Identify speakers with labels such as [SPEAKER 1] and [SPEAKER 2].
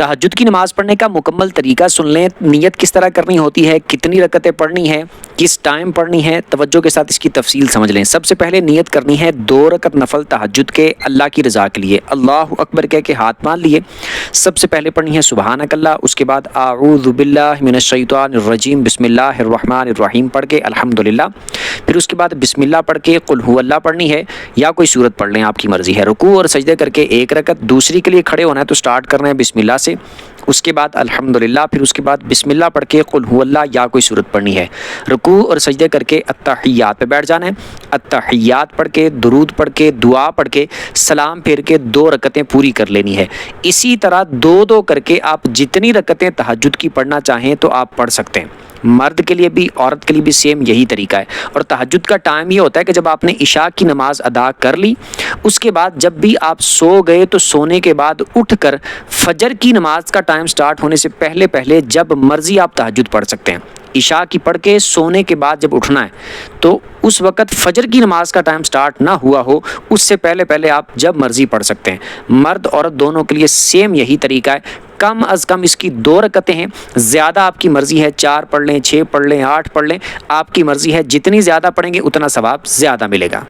[SPEAKER 1] تہجد کی نماز پڑھنے کا مکمل طریقہ سن لیں۔ نیت کس طرح کرنی ہوتی ہے، کتنی رکعتیں پڑھنی ہے، کس ٹائم پڑھنی ہے، توجہ کے ساتھ اس کی تفصیل سمجھ لیں۔ سب سے پہلے نیت کرنی ہے 2 رکعت نفل تہجد کے اللہ کی رضا کے لیے، اللہ اکبر کہہ کے ہاتھ باندھ لیے۔ سب سے پہلے پڑھنی ہے سبحانک اللہ، اس کے بعد اعوذ باللہ من الشیطان الرجیم بسم اللہ الرحمن الرحیم پڑھ کے الحمدللہ، پھر اس کے بعد بسم اللہ پڑھ کے قل هو اللہ پڑھنی ہے، یا کوئی سورت پڑھ لیں، آپ کی مرضی ہے۔ رکوع اور سجدے کر کے 1 رکعت، دوسری کے لیے کھڑے ہونا ہے تو سٹارٹ کرنا ہے بسم اللہ سے، اس کے بعد الحمدللہ، پھر اس کے بعد بسم اللہ پڑھ کے قل هو اللہ یا کوئی سورت پڑھنی ہے۔ رکوع اور سجدے کر کے التحیات پہ بیٹھ جانا ہے، التحیات پڑھ کے درود پڑھ کے دعا پڑھ کے سلام پھیر کے 2 رکعتیں پوری کر لینی ہے۔ اسی طرح 2 کر کے آپ جتنی رکعتیں تہجد کی پڑھنا چاہیں تو آپ پڑھ سکتے ہیں۔ مرد کے لیے بھی عورت کے لیے بھی سیم یہی طریقہ ہے۔ اور تہجد کا ٹائم یہ ہوتا ہے کہ جب آپ نے عشاء کی نماز ادا کر لی، اس کے بعد جب بھی آپ سو گئے تو سونے کے بعد اٹھ کر فجر کی نماز کا ٹائم سٹارٹ ہونے سے پہلے جب مرضی آپ تہجد پڑھ سکتے ہیں۔ عشاء کی پڑھ کے سونے کے بعد جب اٹھنا ہے تو اس وقت فجر کی نماز کا ٹائم سٹارٹ نہ ہوا ہو، اس سے پہلے آپ جب مرضی پڑھ سکتے ہیں۔ مرد عورت دونوں کے لیے سیم یہی طریقہ ہے۔ کم از کم اس کی 2 رکعتیں ہیں، زیادہ آپ کی مرضی ہے، 4 پڑھ لیں، 6 پڑھ لیں، 8 پڑھ لیں، آپ کی مرضی ہے، جتنی زیادہ پڑھیں گے اتنا ثواب زیادہ ملے گا۔